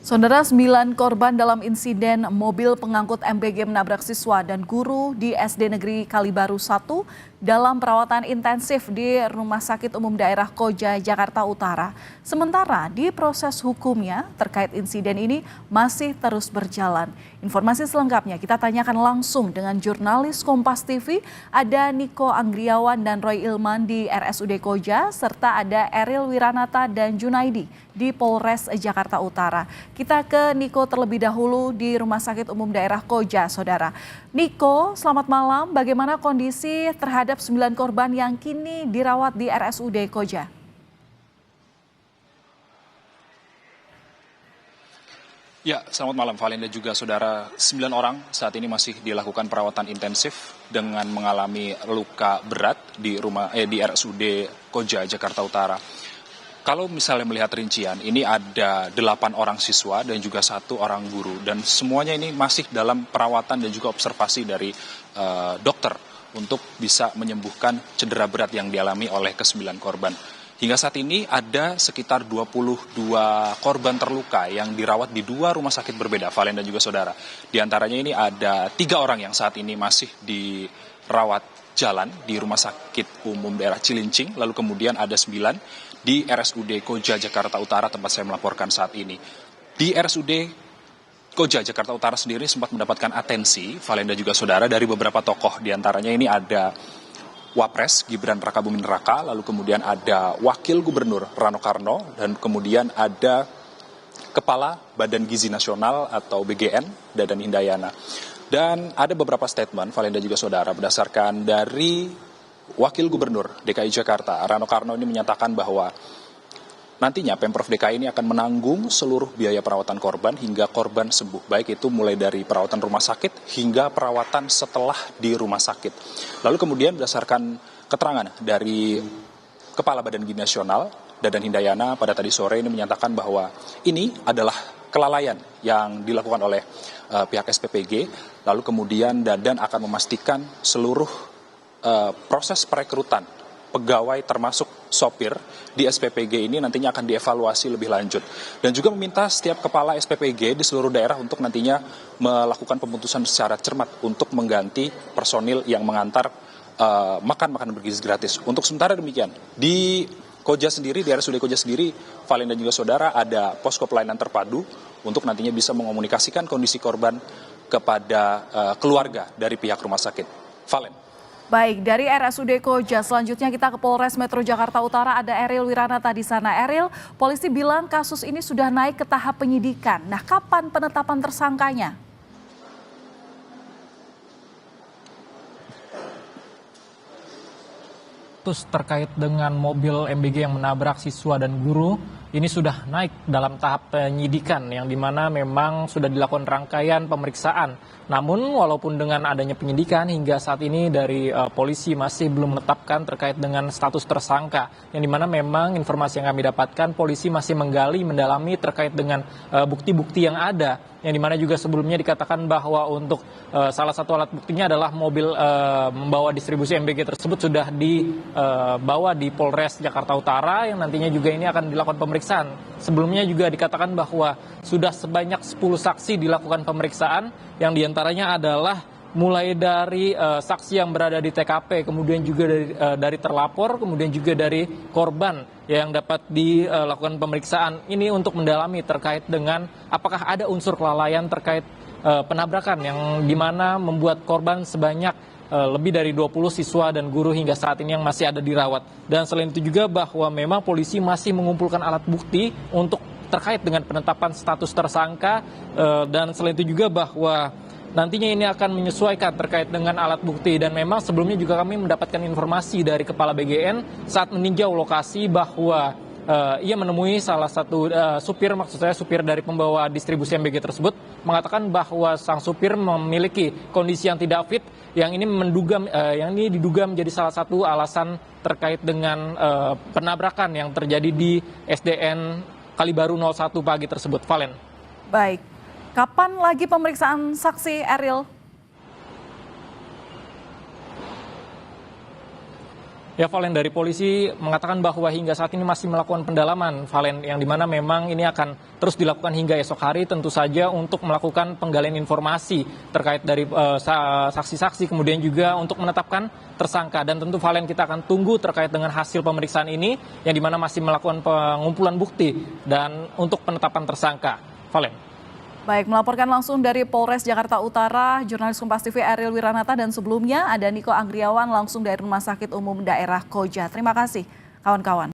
Saudara, 9 korban dalam insiden mobil pengangkut MBG menabrak siswa dan guru di SD Negeri Kalibaru 1 dalam perawatan intensif di Rumah Sakit Umum Daerah Koja, Jakarta Utara. Sementara di proses hukumnya terkait insiden ini masih terus berjalan. Informasi selengkapnya kita tanyakan langsung dengan jurnalis Kompas TV, ada Niko Anggriawan dan Roy Ilman di RSUD Koja, serta ada Eril Wiranata dan Junaidi di Polres Jakarta Utara. Kita ke Niko terlebih dahulu di Rumah Sakit Umum Daerah Koja, Saudara. Niko, selamat malam. Bagaimana kondisi terhadap 9 korban yang kini dirawat di RSUD Koja? Ya, selamat malam Valen dan juga saudara. 9 orang saat ini masih dilakukan perawatan intensif dengan mengalami luka berat di RSUD Koja, Jakarta Utara. Kalau misalnya melihat rincian, ini ada 8 orang siswa dan juga 1 orang guru. Dan semuanya ini masih dalam perawatan dan juga observasi dari dokter untuk bisa menyembuhkan cedera berat yang dialami oleh ke-9 korban. Hingga saat ini ada sekitar 22 korban terluka yang dirawat di 2 rumah sakit berbeda, Valen dan juga saudara. Di antaranya ini ada 3 orang yang saat ini masih dirawat jalan di Rumah Sakit Umum Daerah Cilincing, lalu kemudian ada 9 di RSUD Koja, Jakarta Utara, tempat saya melaporkan saat ini. Di RSUD Koja, Jakarta Utara sendiri sempat mendapatkan atensi, Valen dan juga saudara, dari beberapa tokoh. Di antaranya ini ada Wapres Gibran Rakabuming Raka, lalu kemudian ada Wakil Gubernur Rano Karno, dan kemudian ada Kepala Badan Gizi Nasional atau BGN, Dadan Hindayana. Dan ada beberapa statement, Valen dan juga saudara, berdasarkan dari Wakil Gubernur DKI Jakarta, Rano Karno, ini menyatakan bahwa nantinya Pemprov DKI ini akan menanggung seluruh biaya perawatan korban hingga korban sembuh, baik itu mulai dari perawatan rumah sakit hingga perawatan setelah di rumah sakit. Lalu kemudian berdasarkan keterangan dari Kepala Badan Gizi Nasional, Dadan Hindayana, pada tadi sore ini menyatakan bahwa ini adalah kelalaian yang dilakukan oleh pihak SPPG, lalu kemudian Dadan akan memastikan seluruh proses perekrutan pegawai termasuk sopir di SPPG ini nantinya akan dievaluasi lebih lanjut. Dan juga meminta setiap kepala SPPG di seluruh daerah untuk nantinya melakukan pemutusan secara cermat untuk mengganti personil yang mengantar makanan bergizi gratis. Untuk sementara demikian, di Koja sendiri, di RSUD Koja sendiri, Valen dan juga saudara, ada posko pelayanan terpadu untuk nantinya bisa mengomunikasikan kondisi korban kepada keluarga dari pihak rumah sakit. Valen. Baik, dari RSUD Koja, selanjutnya kita ke Polres Metro Jakarta Utara, ada Eril Wiranata di sana. Eril, polisi bilang kasus ini sudah naik ke tahap penyidikan. Nah, kapan penetapan tersangkanya? Terkait dengan mobil MBG yang menabrak siswa dan guru, ini sudah naik dalam tahap penyidikan yang dimana memang sudah dilakukan rangkaian pemeriksaan. Namun walaupun dengan adanya penyidikan hingga saat ini dari polisi masih belum menetapkan terkait dengan status tersangka. Yang dimana memang informasi yang kami dapatkan, polisi masih menggali, mendalami terkait dengan bukti-bukti yang ada. Yang dimana juga sebelumnya dikatakan bahwa untuk salah satu alat buktinya adalah mobil membawa distribusi MBG tersebut sudah dibawa di Polres Jakarta Utara yang nantinya juga ini akan dilakukan pemeriksaan. Sebelumnya juga dikatakan bahwa sudah sebanyak 10 saksi dilakukan pemeriksaan yang diantaranya adalah mulai dari saksi yang berada di TKP, kemudian juga dari terlapor, kemudian juga dari korban yang dapat dilakukan pemeriksaan. Ini untuk mendalami terkait dengan apakah ada unsur kelalaian terkait penabrakan yang dimana membuat korban sebanyak lebih dari 20 siswa dan guru hingga saat ini yang masih ada dirawat. Dan selain itu juga bahwa memang polisi masih mengumpulkan alat bukti untuk terkait dengan penetapan status tersangka, dan selain itu juga bahwa nantinya ini akan menyesuaikan terkait dengan alat bukti. Dan memang sebelumnya juga kami mendapatkan informasi dari Kepala BGN saat meninjau lokasi bahwa ia menemui salah satu supir, maksud saya supir dari pembawa distribusi MBG tersebut, mengatakan bahwa sang supir memiliki kondisi yang tidak fit, yang ini diduga menjadi salah satu alasan terkait dengan penabrakan yang terjadi di SDN Kalibaru 01 pagi tersebut. Valen. Baik, kapan lagi pemeriksaan saksi, Eril? Ya, Valen, dari polisi mengatakan bahwa hingga saat ini masih melakukan pendalaman, Valen, yang dimana memang ini akan terus dilakukan hingga esok hari, tentu saja untuk melakukan penggalian informasi terkait dari saksi-saksi, kemudian juga untuk menetapkan tersangka. Dan tentu, Valen, kita akan tunggu terkait dengan hasil pemeriksaan ini, yang dimana masih melakukan pengumpulan bukti dan untuk penetapan tersangka. Valen. Baik, melaporkan langsung dari Polres Jakarta Utara, jurnalis Kompas TV Ariel Wiranata, dan sebelumnya ada Niko Anggriawan langsung dari Rumah Sakit Umum Daerah Koja. Terima kasih, kawan-kawan.